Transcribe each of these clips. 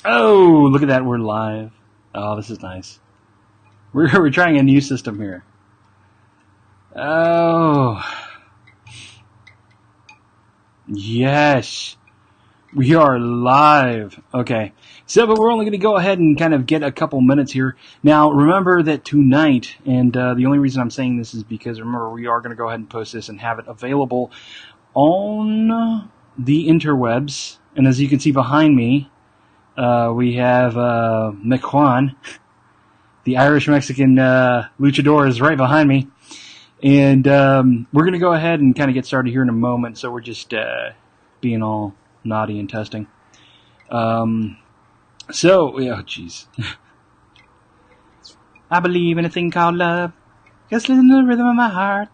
Oh, look at that. We're live. Oh, this is nice. We're trying a new system here. Oh. Yes. We are live. Okay. So, but we're only going to go ahead and kind of get a couple minutes here. Now, remember that tonight, and the only reason I'm saying this is because, remember, we are going to go ahead and post this and have it available on the interwebs. And as you can see behind me, we have McJuan, the Irish-Mexican luchador, is right behind me. And we're going to go ahead and kind of get started here in a moment. So we're just being all naughty and testing. So, yeah, jeez. I believe in a thing called love. Just listen to the rhythm of my heart.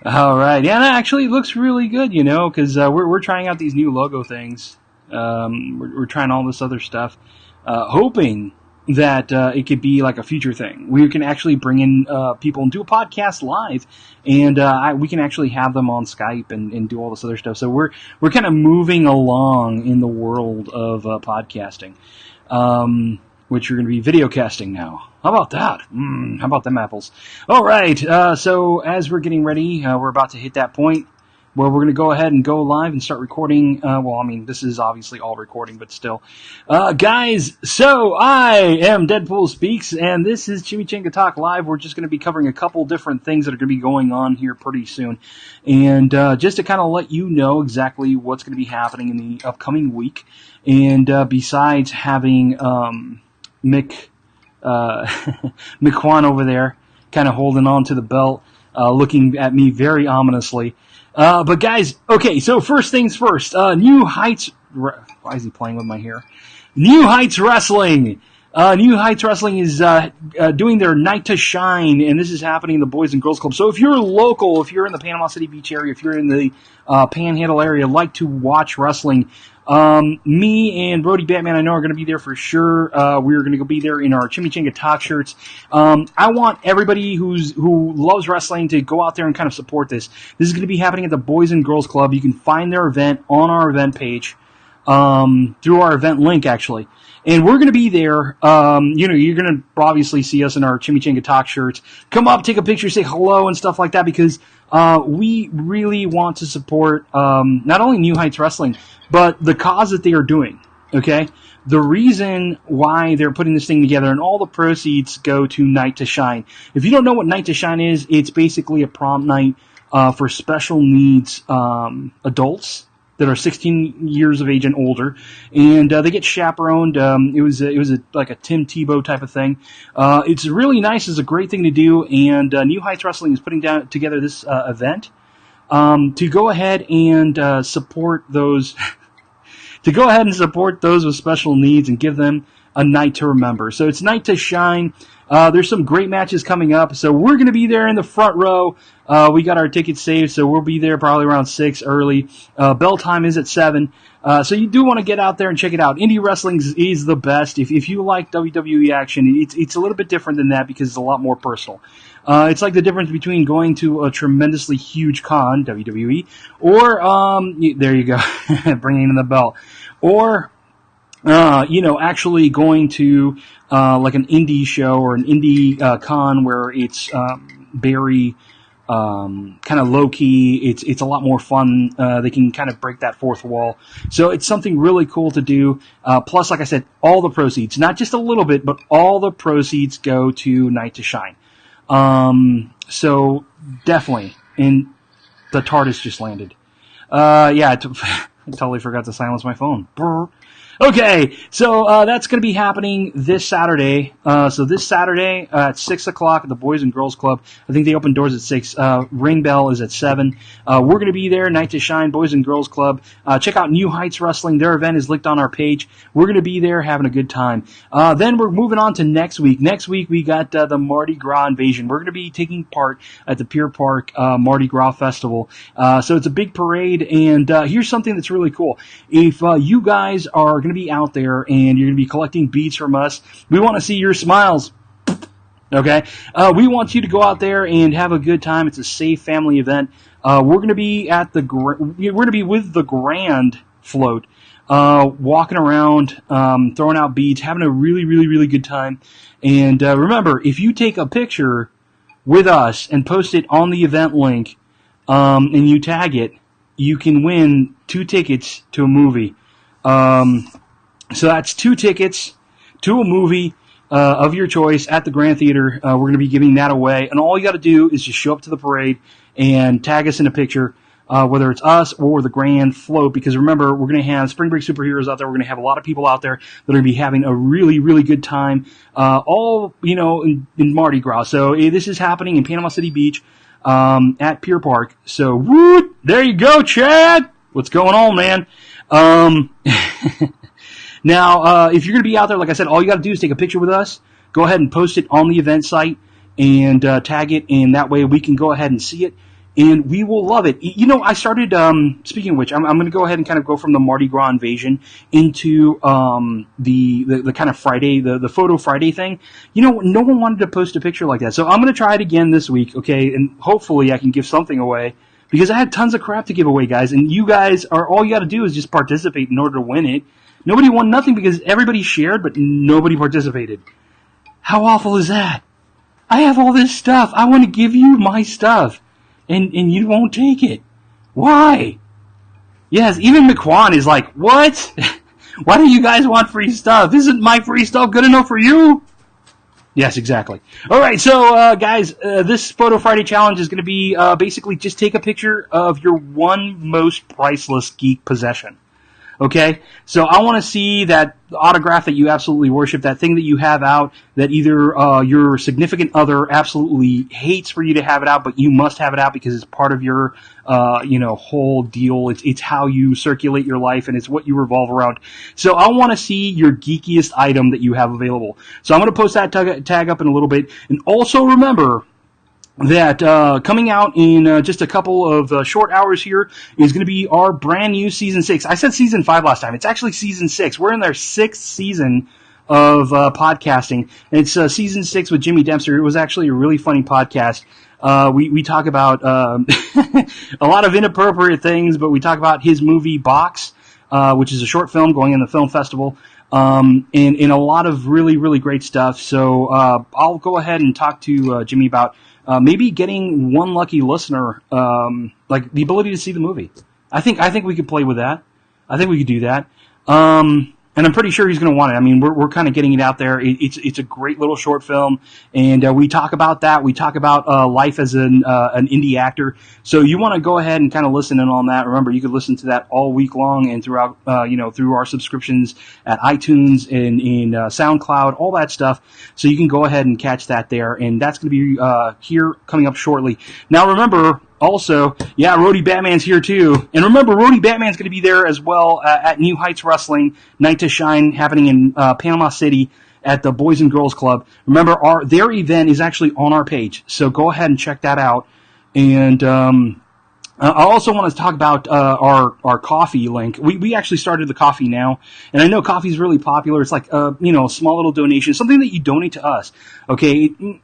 All right. Yeah, that actually looks really good, you know, because we're trying out these new logo things. We're trying all this other stuff, hoping that it could be like a future thing. We can actually bring in people and do a podcast live, and we can actually have them on Skype and do all this other stuff. So we're kind of moving along in the world of podcasting, which we're going to be video casting now. How about that? How about them apples? All right. So as we're getting ready, we're about to hit that point where we're going to go ahead and go live and start recording. Well, I mean, this is obviously all recording, but still. Guys, so I am Deadpool Speaks, and this is Chimichanga Talk Live. We're just going to be covering a couple different things that are going to be going on here pretty soon. And just to kind of let you know exactly what's going to be happening in the upcoming week. And besides having McJuan over there kind of holding on to the belt, looking at me very ominously. But guys, okay, so first things first, New Heights, why is he playing with my hair? New Heights Wrestling! New Heights Wrestling is, doing their Night to Shine, and this is happening in the Boys and Girls Club. So if you're local, if you're in the Panama City Beach area, if you're in the, Panhandle area, like to watch wrestling, me and Brody Batman, I know, are going to be there for sure. We're going to go be there in our Chimichanga Talk shirts. I want everybody who loves wrestling to go out there and kind of support this. This is going to be happening at the Boys and Girls Club. You can find their event on our event page, through our event link, actually. And we're going to be there. You're going to obviously see us in our Chimichanga Talk shirts. Come up, take a picture, say hello and stuff like that, because we really want to support not only New Heights Wrestling, but the cause that they are doing, okay? The reason why they're putting this thing together, and all the proceeds go to Night to Shine. If you don't know what Night to Shine is, it's basically a prom night for special needs adults that are 16 years of age and older, and they get chaperoned. It was like a Tim Tebow type of thing. It's really nice. It's a great thing to do, and New Heights Wrestling is putting together this event to go ahead and support those. To go ahead and support those with special needs and give them a night to remember. So it's Night to Shine. There's some great matches coming up. So we're going to be there in the front row. We got our tickets saved, so we'll be there probably around 6 early. Bell time is at 7. So you do want to get out there and check it out. Indie wrestling is the best. If you like WWE action, it's a little bit different than that because it's a lot more personal. It's like the difference between going to a tremendously huge con, WWE, or, there you go, bringing in the bell, or, actually going to, like an indie show or an indie, con where it's, very, kind of low key. It's a lot more fun. They can kind of break that fourth wall. So it's something really cool to do. Plus, like I said, all the proceeds, not just a little bit, but all the proceeds go to Night to Shine. So definitely, and the TARDIS just landed. I totally forgot to silence my phone. Brr. Okay, so that's going to be happening this Saturday. So this Saturday at 6 o'clock at the Boys and Girls Club. I think they open doors at 6. Ring bell is at 7. We're going to be there, Night to Shine, Boys and Girls Club. Check out New Heights Wrestling. Their event is linked on our page. We're going to be there having a good time. Then we're moving on to next week. Next week we got the Mardi Gras Invasion. We're going to be taking part at the Pier Park Mardi Gras Festival. So it's a big parade, and here's something that's really cool. If you guys are going to be out there and you're going to be collecting beads from us, we want to see your smiles. Okay? We want you to go out there and have a good time. It's a safe family event. We're going to be at we're going to be with the Grand Float. walking around, throwing out beads, having a really, really, really good time. And remember, if you take a picture with us and post it on the event link, and you tag it, you can win 2 tickets to a movie. So that's 2 tickets to a movie of your choice at the Grand Theater. We're going to be giving that away. And all you got to do is just show up to the parade and tag us in a picture, whether it's us or the Grand Float. Because remember, we're going to have Spring Break Superheroes out there. We're going to have a lot of people out there that are going to be having a really, really good time, all, in Mardi Gras. So this is happening in Panama City Beach at Pier Park. So, whoop, there you go, Chad. What's going on, man? Now, if you're going to be out there, like I said, all you got to do is take a picture with us. Go ahead and post it on the event site and tag it, and that way we can go ahead and see it, and we will love it. I started, speaking of which, I'm going to go ahead and kind of go from the Mardi Gras invasion into the kind of Friday, the Photo Friday thing. No one wanted to post a picture like that, so I'm going to try it again this week, okay, and hopefully I can give something away, because I had tons of crap to give away, guys, and you guys all you got to do is just participate in order to win it. Nobody won nothing because everybody shared, but nobody participated. How awful is that? I have all this stuff. I want to give you my stuff, and you won't take it. Why? Yes, even McQuan is like, what? Why do you guys want free stuff? Isn't my free stuff good enough for you? Yes, exactly. All right, so guys, this Photo Friday challenge is going to be basically just take a picture of your one most priceless geek possession. Okay, so I want to see that autograph that you absolutely worship, that thing that you have out that either your significant other absolutely hates for you to have it out, but you must have it out because it's part of your whole deal. It's how you circulate your life, and it's what you revolve around. So I want to see your geekiest item that you have available. So I'm going to post that tag up in a little bit, and also remember that coming out in just a couple of short hours here is going to be our brand new Season 6. I said Season 5 last time. It's actually Season 6. We're in their 6th season of podcasting. It's Season 6 with Jimmy Dempster. It was actually a really funny podcast. We talk about a lot of inappropriate things, but we talk about his movie Box, which is a short film going in the film festival. And a lot of really, really great stuff. So I'll go ahead and talk to Jimmy about maybe getting one lucky listener, like the ability to see the movie. I think we could play with that. I think we could do that. And I'm pretty sure he's going to want it. I mean, we're kind of getting it out there. It's a great little short film, and we talk about that. We talk about life as an indie actor. So you want to go ahead and kind of listen in on that. Remember, you could listen to that all week long and throughout, through our subscriptions at iTunes and in SoundCloud, all that stuff. So you can go ahead and catch that there, and that's going to be here coming up shortly. Now, remember. Also, yeah, Rhodey Batman's here too. And remember, Rhodey Batman's going to be there as well at New Heights Wrestling, Night to Shine, happening in Panama City at the Boys and Girls Club. Remember, their event is actually on our page, so go ahead and check that out. And I also want to talk about our coffee link. We actually started the coffee now, and I know coffee is really popular. It's like a small little donation, something that you donate to us. Okay.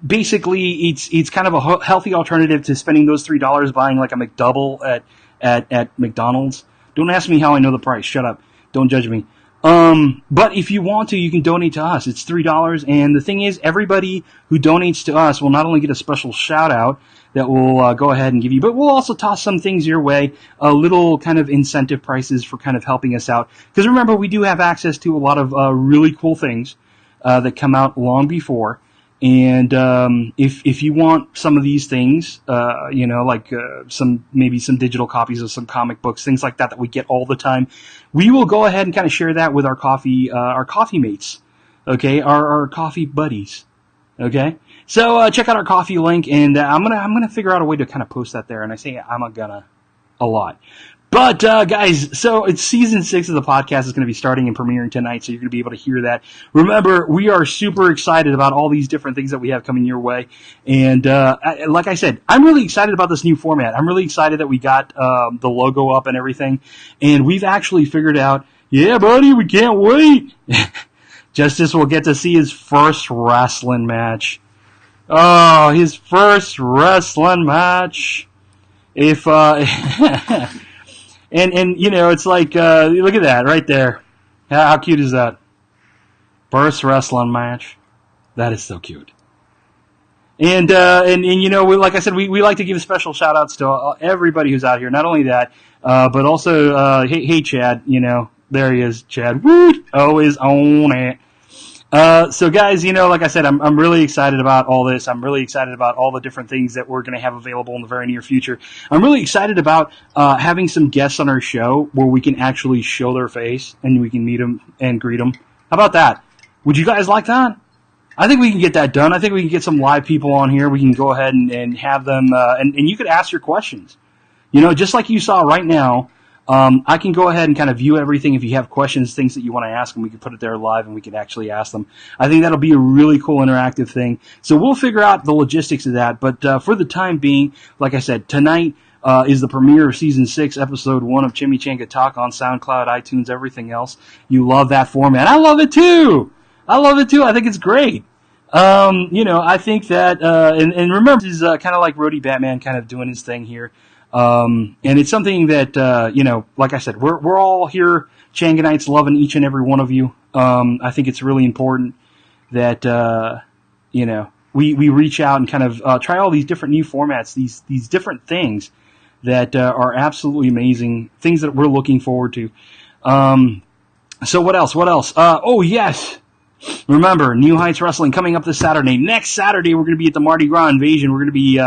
Basically, it's kind of a healthy alternative to spending those $3 buying like a McDouble at McDonald's. Don't ask me how I know the price. Shut up. Don't judge me. But if you want to, you can donate to us. It's $3, and the thing is, everybody who donates to us will not only get a special shout out that we'll go ahead and give you, but we'll also toss some things your way, little kind of incentive prices for kind of helping us out. Because remember, we do have access to a lot of really cool things that come out long before. And if you want some of these things, like maybe some digital copies of some comic books, things like that we get all the time, we will go ahead and kind of share that with our coffee mates, okay, our coffee buddies, okay. So check out our coffee link, and I'm gonna figure out a way to kind of post that there. And I say I'm gonna a lot. But, guys, so it's Season 6 of the podcast is going to be starting and premiering tonight, so you're going to be able to hear that. Remember, we are super excited about all these different things that we have coming your way. And, like I said, I'm really excited about this new format. I'm really excited that we got the logo up and everything. And we've actually figured out, yeah, buddy, we can't wait. Justice will get to see his first wrestling match. Oh, his first wrestling match. If And it's like, look at that right there. How cute is that? First wrestling match. That is so cute. And like I said, we like to give special shout outs to everybody who's out here. Not only that, but also, hey, Chad, there he is, Chad. Woo! Always on it. So guys, like I said, I'm really excited about all this. I'm really excited about all the different things that we're going to have available in the very near future. I'm really excited about having some guests on our show where we can actually show their face and we can meet them and greet them. How about that? Would you guys like that? I think we can get that done. I think we can get some live people on here. We can go ahead and have them, and you could ask your questions. Just like you saw right now, I can go ahead and kind of view everything. If you have questions, things that you want to ask them, we can put it there live and we can actually ask them. I think that'll be a really cool interactive thing. So we'll figure out the logistics of that. But for the time being, like I said, tonight is the premiere of Season 6, Episode 1 of Chimichanga Talk on SoundCloud, iTunes, everything else. You love that format. I love it too. I think it's great. I think that, and remember, this is kind of like Rhodey Batman kind of doing his thing here. And it's something that, like I said, we're all here, Changanites, loving each and every one of you. I think it's really important that, we reach out and kind of try all these different new formats, these different things that are absolutely amazing, things that we're looking forward to. So what else? Oh, yes. Remember, New Heights Wrestling coming up this Saturday. Next Saturday, we're going to be at the Mardi Gras Invasion. We're going to be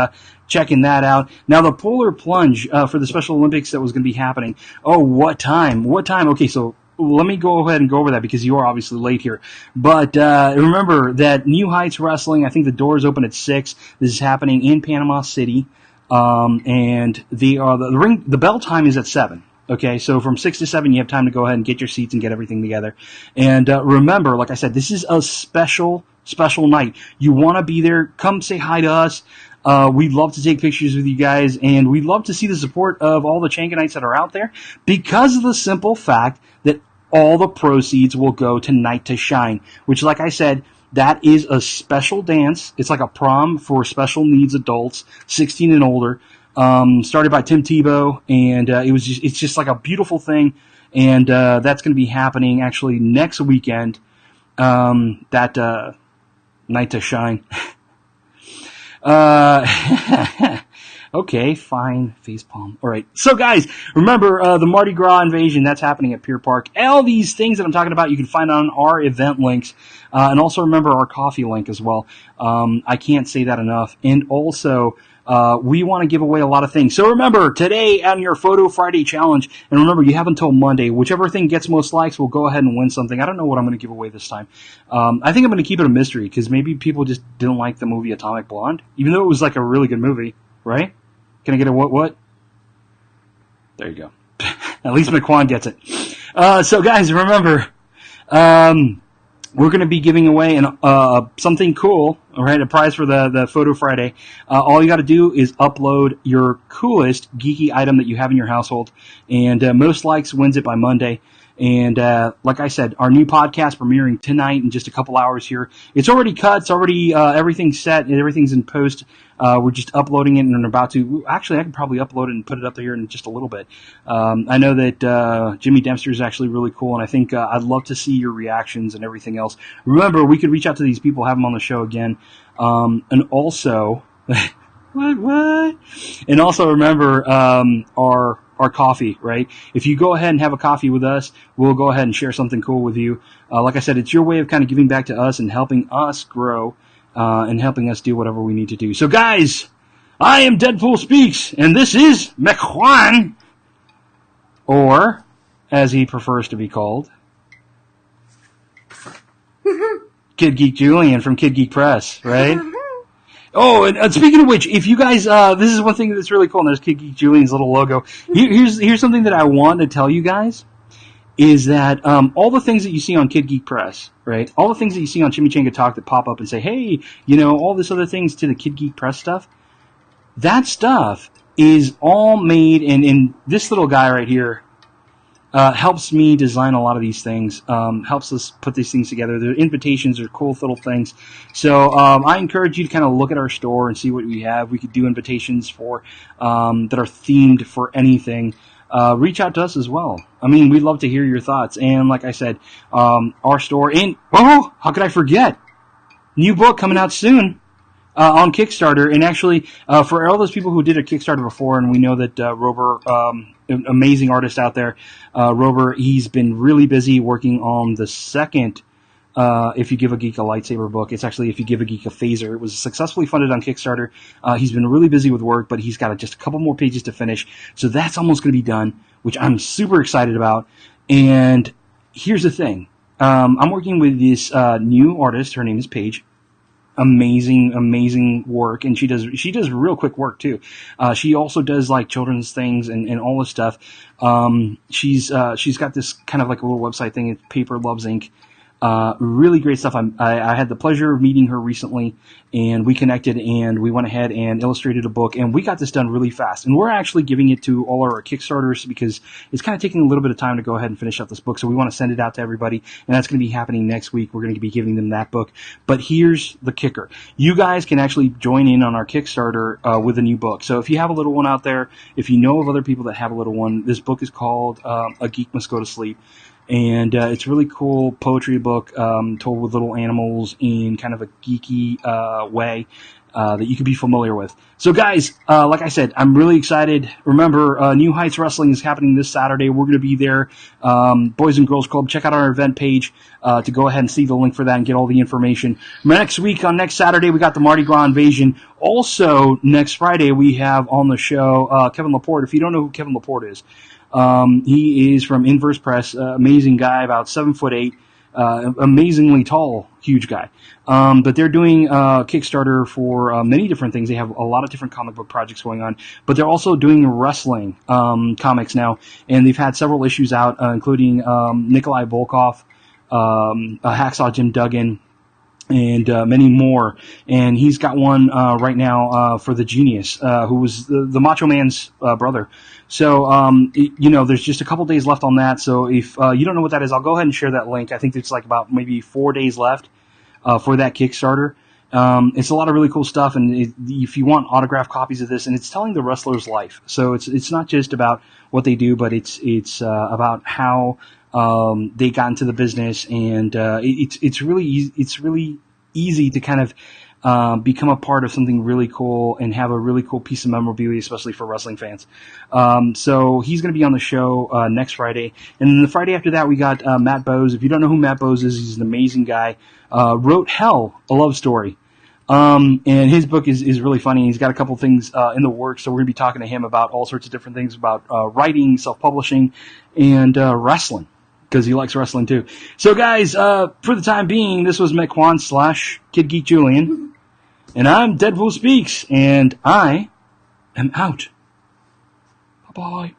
checking that out. Now, the Polar Plunge for the Special Olympics that was going to be happening. Oh, what time? Okay, so let me go ahead and go over that because you are obviously late here. But remember that New Heights Wrestling, I think the doors open at 6. This is happening in Panama City. And the bell time is at 7. Okay, so from 6 to 7, you have time to go ahead and get your seats and get everything together. And remember, like I said, this is a special night. You want to be there, come say hi to us. We'd love to take pictures with you guys, and we'd love to see the support of all the Changanites that are out there because of the simple fact that all the proceeds will go to Night to Shine, which, like I said, that is a special dance. It's like a prom for special needs adults, 16 and older. Started by Tim Tebow, and it's just like a beautiful thing, and that's going to be happening actually next weekend. That Night to Shine. Okay, fine, facepalm. All right, so guys, remember the Mardi Gras Invasion, that's happening at Pier Park. All these things that I'm talking about, you can find on our event links, and also remember our coffee link as well. I can't say that enough, and also. We want to give away a lot of things. So remember, today on your Photo Friday challenge, and remember, you have until Monday. Whichever thing gets most likes will go ahead and win something. I don't know what I'm going to give away this time. I think I'm going to keep it a mystery, because maybe people just didn't like the movie Atomic Blonde, even though it was like a really good movie, right? Can I get a what? There you go. At least McQuan gets it. So guys, remember, we're going to be giving away something cool, all right, a prize for the Photo Friday. All you got to do is upload your coolest geeky item that you have in your household, and most likes wins it by Monday. And like I said, our new podcast premiering tonight in just a couple hours here. It's already cut. It's already everything's set and everything's in post. We're just uploading it and are about to. Actually, I can probably upload it and put it up there in just a little bit. I know that Jimmy Dempster is actually really cool, and I think I'd love to see your reactions and everything else. Remember, we could reach out to these people, have them on the show again, and also what? And also remember our coffee, right? If you go ahead and have a coffee with us, we'll go ahead and share something cool with you. Like I said, it's your way of kind of giving back to us and helping us grow and helping us do whatever we need to do. So guys, I am Deadpool Speaks, and this is McQuan, or as he prefers to be called, Kid Geek Julian from Kid Geek Press, right? Oh, and speaking of which, if you guys, this is one thing that's really cool, and there's Kid Geek Julian's little logo. Here's something that I want to tell you guys, is that all the things that you see on Kid Geek Press, right, all the things that you see on Chimichanga Talk that pop up and say, hey, all this other things to the Kid Geek Press stuff, that stuff is all made, and this little guy right here helps me design a lot of these things, helps us put these things together. The invitations are cool little things. So I encourage you to kind of look at our store and see what we have. We could do invitations for that are themed for anything. reach out to us as well. I mean, we'd love to hear your thoughts. And like I said, our store, and how could I forget? New book coming out soon. On Kickstarter, and actually, for all those people who did a Kickstarter before, and we know that Rover, an amazing artist out there, Rover, he's been really busy working on the second If You Give a Geek a Lightsaber book. It's actually If You Give a Geek a Phaser. It was successfully funded on Kickstarter. He's been really busy with work, but he's got just a couple more pages to finish, so that's almost going to be done, which I'm super excited about. And here's the thing. I'm working with this new artist. Her name is Paige. Amazing work, and she does real quick work too. She also does like children's things and all this stuff. She's got this kind of like a little website thing. It's Paper Loves Ink. Really great stuff. I had the pleasure of meeting her recently, and we connected, and we went ahead and illustrated a book, and we got this done really fast. And we're actually giving it to all our Kickstarters because it's kind of taking a little bit of time to go ahead and finish up this book, so we want to send it out to everybody, and that's going to be happening next week. We're going to be giving them that book. But here's the kicker. You guys can actually join in on our Kickstarter with a new book. So if you have a little one out there, if you know of other people that have a little one, this book is called A Geek Must Go to Sleep. And it's a really cool poetry book told with little animals in kind of a geeky way that you can be familiar with. So, guys, like I said, I'm really excited. Remember, New Heights Wrestling is happening this Saturday. We're going to be there. Boys and Girls Club, check out our event page to go ahead and see the link for that and get all the information. Next week, on next Saturday, we got the Mardi Gras Invasion. Also, next Friday, we have on the show Kevin Laporte. If you don't know who Kevin Laporte is, he is from Inverse Press, amazing guy, about 7'8", amazingly tall, huge guy. But they're doing Kickstarter for many different things. They have a lot of different comic book projects going on, but they're also doing wrestling comics now, and they've had several issues out, including Nikolai Volkov, Hacksaw Jim Duggan, and many more. And he's got one right now for the Genius, who was the Macho Man's brother. So, there's just a couple days left on that. So if you don't know what that is, I'll go ahead and share that link. I think it's like about maybe 4 days left for that Kickstarter. It's a lot of really cool stuff, and if you want autographed copies of this, and it's telling the wrestler's life. So it's not just about what they do, but it's about how they got into the business, and it's really easy to kind of become a part of something really cool and have a really cool piece of memorabilia, especially for wrestling fans. So he's going to be on the show next Friday. And then the Friday after that, we got Matt Bowes. If you don't know who Matt Bowes is, he's an amazing guy. Wrote Hell, a love story. And his book is really funny. He's got a couple things in the works, so we're going to be talking to him about all sorts of different things about writing, self-publishing, and wrestling, because he likes wrestling too. So, guys, for the time being, this was McQuan / Kid Geek Julian. And I'm Deadpool Speaks, and I am out. Bye-bye.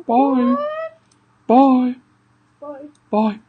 Bye. Bye. Bye. Bye.